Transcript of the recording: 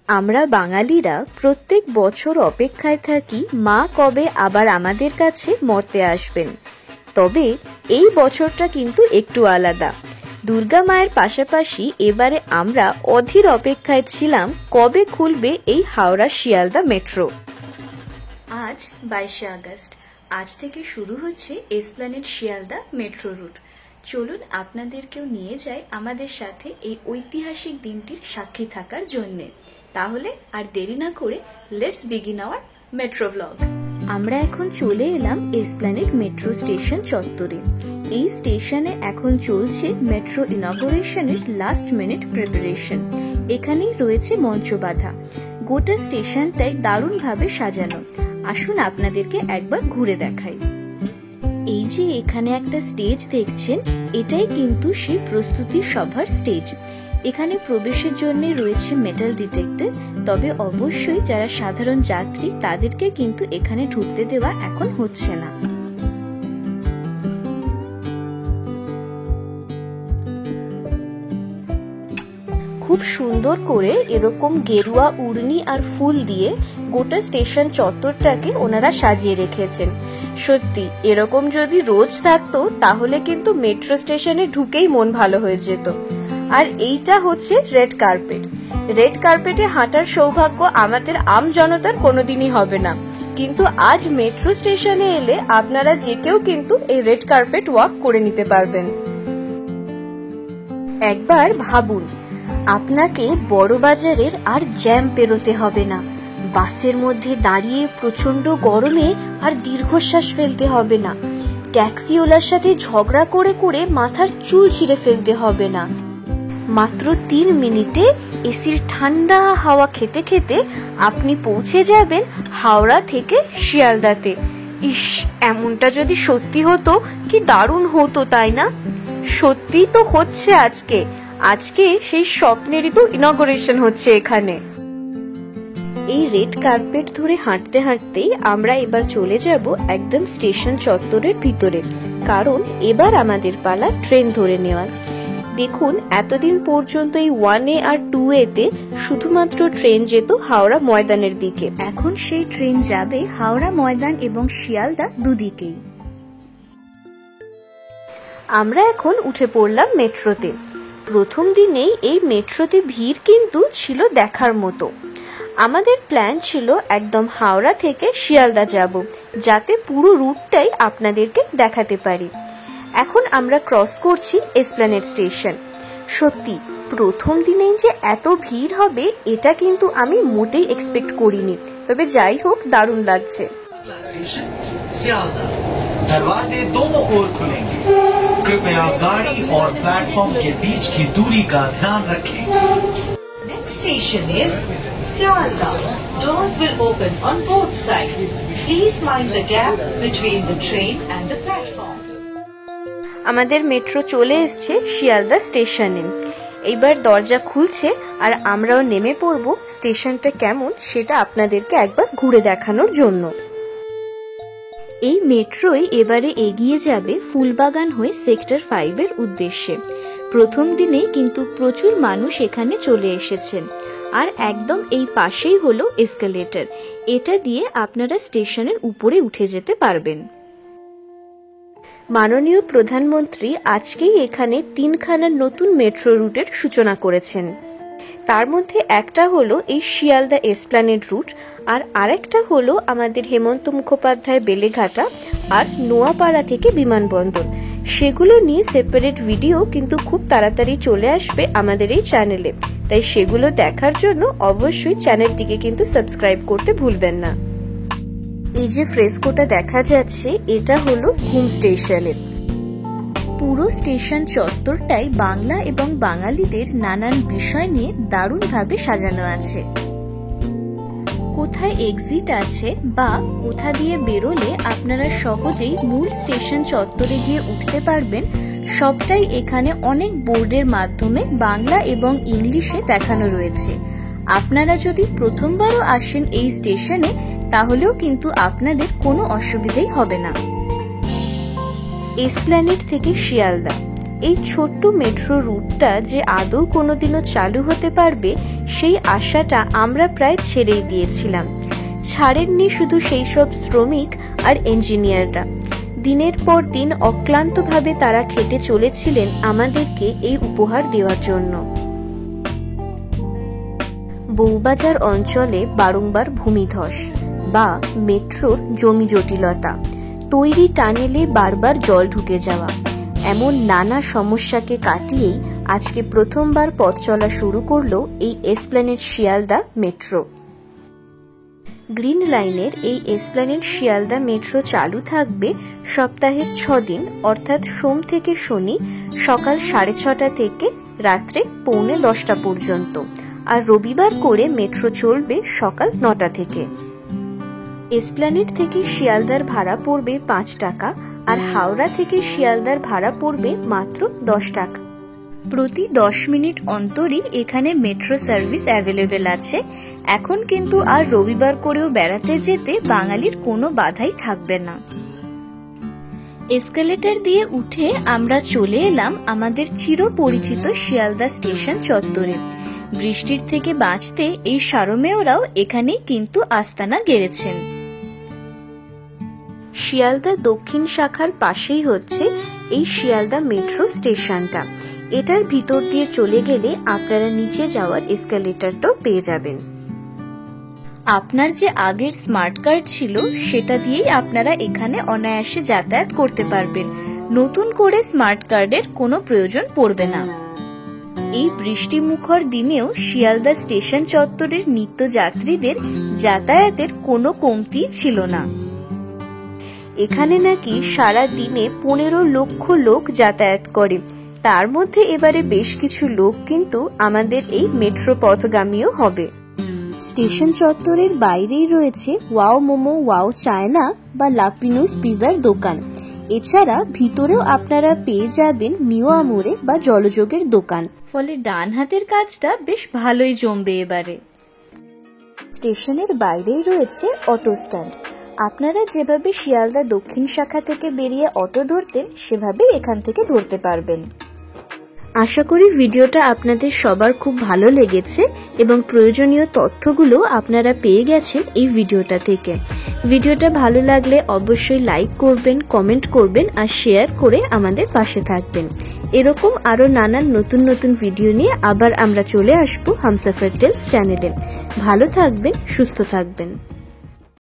আমরা বাঙালিরা প্রত্যেক বছর অপেক্ষায় থাকি মা কবে আবার আমাদের কাছে মর্তে আসবেন। তবে এই বছরটা কিন্তু একটু আলাদা। দুর্গা মায়ের পাশাপাশি এবারে আমরা অধীর অপেক্ষায় ছিলাম কবে খুলবে এই হাওড়া শিয়ালদা মেট্রো। আজ 22শে আগস্ট। আজ থেকে শুরু হচ্ছে এসপ্ল্যানেড শিয়ালদা মেট্রো রুট। চলুন আপনাদেরকেও নিয়ে যাই আমাদের সাথে এই ঐতিহাসিক দিনটির সাক্ষী থাকার জন্যে। তাহলে আর দেরি না করে let's begin our metro blog. আমরা এখন চলে এলাম এসপ্ল্যানেড মেট্রো স্টেশন চত্বরে। এই স্টেশনে এখন চলছে মেট্রো ইনগরেশনের লাস্ট মিনিট প্রিপারেশন। এখানেই রয়েছে মঞ্চ বাঁধা। গোটা স্টেশনটাই দারুণভাবে সাজানো। আসুন আপনাদেরকে একবার ঘুরে দেখাই। এই যে এখানে একটা স্টেজ দেখছেন, এটাই কিন্তু সেই প্রস্তুতি সভার স্টেজ। এখানে প্রবেশের জন্য রয়েছে মেটাল ডিটেক্টর। তবে অবশ্যই যারা সাধারণ যাত্রী তাদেরকে কিন্তু এখানে ঢুকতে দেওয়া এখন হচ্ছে না। খুব সুন্দর করে এরকম গেরুয়া উড়নি আর ফুল দিয়ে গোটা স্টেশন চত্বরটাকে ওনারা সাজিয়ে রেখেছেন। সত্যি এরকম যদি রোজ থাকতো তাহলে কিন্তু মেট্রো স্টেশনে ঢুকেই মন ভালো হয়ে যেত। আর এইটা হচ্ছে রেড কার্পেট। রেড কার্পেটে হাঁটার সৌভাগ্য আমাদের আম জনতার কোনোদিনই হবে না, কিন্তু আজ মেট্রো স্টেশনে এলে আপনারা যে কেউ কিন্তু এই রেড কার্পেট ওয়াক করে নিতে পারবেন। একবার ভাবুন, আপনাকে বড়বাজারের আর জ্যাম পেরোতে হবে না, বাসের মধ্যে দাঁড়িয়ে প্রচন্ড গরমে আর দীর্ঘশ্বাস ফেলতে হবে না, ট্যাক্সিওয়ালার সাথে ঝগড়া করে করে মাথার চুল ছিঁড়ে ফেলতে হবে না। মাত্র 3 মিনিটে এসির ঠান্ডা হাওয়া খেতে খেতে আপনি পৌঁছে যাবেন হাওড়া থেকে শিয়ালদাতে। ইস, এমনটা যদি সত্যি হতো কি দারুণ হতো, তাই না? সত্যি তো হচ্ছে আজকে সেই স্বপ্নেরই তো ইনগরেশন হচ্ছে এখানে। এই রেড কার্পেট ধরে হাঁটতে হাঁটতেই আমরা এবার চলে যাব একদম স্টেশন চত্বরের ভিতরে, কারণ এবার আমাদের পালা ট্রেন ধরে নেওয়ার। দেখুন, এতদিন পর্যন্ত এই 1A আর 2A তে শুধুমাত্র ট্রেন যেত হাওড়া ময়দানের দিকে। এখন সেই ট্রেন যাবে হাওড়া ময়দান এবং শিয়ালদা দুদিকেই। আমরা এখন উঠে পড়লাম মেট্রোতে। প্রথম দিনেই এই মেট্রোতে ভিড় কিন্তু ছিল দেখার মতো। আমাদের প্ল্যান ছিল একদম হাওড়া থেকে শিয়ালদা যাব, যাতে পুরো রুটটাই আপনাদেরকে দেখাতে পারি। এখন আমরা ক্রস করছি এসপ্ল্যানেড স্টেশন। সত্যি প্রথম দিনেই যে এত ভিড় হবে এটা কিন্তু আমি মোটেই এক্সপেক্ট করিনি। তবে যাই হোক, দারুণ লাগছে। दरवाजे दोनों ओर खुलेंगे। कृपया गाड़ी और प्लेटफॉर्म के बीच की दूरी का ध्यान रखें। Next station is Sialda. Doors will open on both sides. Please mind the gap between the train and the platform. আমাদের মেট্রো চলে এসছে শিয়ালদা স্টেশনে। এইবার দরজা খুলছে আর আমরাও নেমে পড়ব স্টেশনটা কেমন সেটা আপনাদেরকে একবার ঘুরে দেখানোর জন্য। এই মেট্রোই এবারে এগিয়ে যাবে ফুলবাগান হয়ে সেক্টর 5 এর উদ্দেশ্যে। প্রথম দিনে কিন্তু প্রচুর মানুষ এখানে চলে এসেছেন। আর একদম এই পাশেই হলো এসকেলেটর। এটা দিয়ে আপনারা স্টেশনের উপরে উঠে যেতে পারবেন। মাননীয় প্রধানমন্ত্রী আজকেই এখানে 3খানা নতুন মেট্রো রুটের সূচনা করেছেন। তার মধ্যে একটা হলো এই শিয়ালদা এসপ্ল্যানেড রুট, আর আরেকটা হলো আমাদের হেমন্ত মুখোপাধ্যায় বেলেঘাটা আর নোয়াপাড়া থেকে বিমানবন্দর। সেগুলো নিয়ে সেপারেট ভিডিও কিন্তু খুব তাড়াতাড়ি চলে আসবে আমাদের এই চ্যানেলে, তাই সেগুলো দেখার জন্য অবশ্যই চ্যানেলটিকে কিন্তু সাবস্ক্রাইব করতে ভুলবেন না। এই যে ফ্রেস্কোটা দেখা যাচ্ছে এটা হলো ঘুম স্টেশনের। পুরো স্টেশন চত্বরটাই বাংলা এবং বাঙালিদের নানান বিষয় নিয়ে দারুণভাবে সাজানো আছে। কোথায় এক্সিট আছে বা কোথা দিয়ে বেরোলে আপনারা সহজেই মূল স্টেশন চত্বরে গিয়ে উঠতে পারবেন, সবটাই এখানে অনেক বোর্ডের মাধ্যমে বাংলা এবং ইংলিশে দেখানো রয়েছে। আপনারা যদি প্রথমবারও আসেন এই স্টেশনে তাহলেও কিন্তু আপনাদের কোনো অসুবিধাই হবে না। এসপ্ল্যানেড থেকে শিয়ালদা এই ছোট্ট মেট্রো রুটটা যে আদৌ কোনোদিনও চালু হতে পারবে সেই আশাটা আমরা প্রায় ছেড়েই দিয়েছিলাম। ছাড়েননি শুধু সেই সব শ্রমিক আর ইঞ্জিনিয়াররা, দিনের পর দিন অক্লান্তভাবে তারা খেটে চলেছিলেন আমাদেরকে এই উপহার দেওয়ার জন্য। বউবাজার অঞ্চলে বারংবার ভূমিধস বা মেট্রোর জমি জটিলতা, তৈরি টানেলে বারবার জল ঢুকে যাওয়া, এমন নানা সমস্যাকে কাটিয়েই আজকে প্রথমবার পথ চলা শুরু করলো এই এসপ্ল্যানেড শিয়ালদা মেট্রো। গ্রিন লাইনের এই এসপ্ল্যানেড শিয়ালদা মেট্রো চালু থাকবে সপ্তাহের 6 দিন, অর্থাৎ সোম থেকে শনি সকাল 6:30 থেকে রাত্রে 9:45 পর্যন্ত, আর রবিবার করে মেট্রো চলবে সকাল 9টা থেকে। এসপ্ল্যানেড থেকে শিয়ালদার ভাড়া পড়বে 5 টাকা, আর হাওড়া থেকে শিয়ালদার ভাড়া পড়বে মাত্র 10 টাকা। প্রতি 10 মিনিট অন্তরই এখানে মেট্রো সার্ভিস অ্যাভেলেবেল আছে। এখন কিন্তু আর রবিবার করেও বেড়াতে যেতে বাঙালির কোনো বাধাই থাকবে না। এসকেলেটর দিয়ে উঠে আমরা চলে এলাম আমাদের চিরপরিচিত শিয়ালদা স্টেশন চত্বরে। বৃষ্টির থেকে বাঁচতে এই সারমেয়রাও এখানেই কিন্তু আস্তানা গেড়েছেন। শিয়ালদা দক্ষিণ শাখার পাশেই হচ্ছে এই শিয়ালদা মেট্রো স্টেশনটা। এটার ভিতর দিয়ে চলে গেলে আপনারা নিচে যাওয়ার এসকেলেটরটাও পেয়ে যাবেন। আপনার যে আগের স্মার্ট কার্ড ছিল সেটা দিয়েই আপনারা এখানে অনায়াসে যাতায়াত করতে পারবেন। নতুন করে স্মার্ট কার্ডের কোনো প্রয়োজন পড়বে না। এই বৃষ্টিমুখর দিনেও শিয়ালদা স্টেশন চত্বরের নিত্যযাত্রীদের যাতায়াতের কোনো কমতি ছিল না। এখানে নাকি সারা দিনে 15 লক্ষ লোক যাতায়াত করে, তার মধ্যে এবারে বেশ কিছু লোক কিন্তু আমাদের এই মেট্রো পথগামীও হবে। স্টেশন চত্বরের বাইরেই রয়েছে ওয়াও মোমো, ওয়াও চায়না বা লাপিনোস পিজার দোকান। এছাড়া ভিতরেও আপনারা পেয়ে যাবেন মিও আমোরে বা জলযোগের দোকান। ফলে ডান হাতের কাজটা বেশ ভালোই জমবে এবারে। স্টেশনের বাইরেই রয়েছে অটো স্ট্যান্ড। আপনারা যেভাবে শিয়ালদা দক্ষিণ শাখা থেকে বেরিয়ে অটো ধরতেন সেভাবেই এখান থেকে ধরতে পারবেন। আশা করি ভিডিওটা আপনাদের সবার খুব ভালো লেগেছে এবং প্রয়োজনীয় তথ্যগুলো আপনারা পেয়ে গেছেন এই ভিডিওটা থেকে। ভিডিওটা ভালো লাগলে অবশ্যই লাইক করবেন, কমেন্ট করবেন আর শেয়ার করে আমাদের পাশে থাকবেন। এরকম আরো নানান নতুন নতুন ভিডিও নিয়ে আবার আমরা চলে আসবো হামসফর টেলস চ্যানেলে। ভালো থাকবেন, সুস্থ থাকবেন।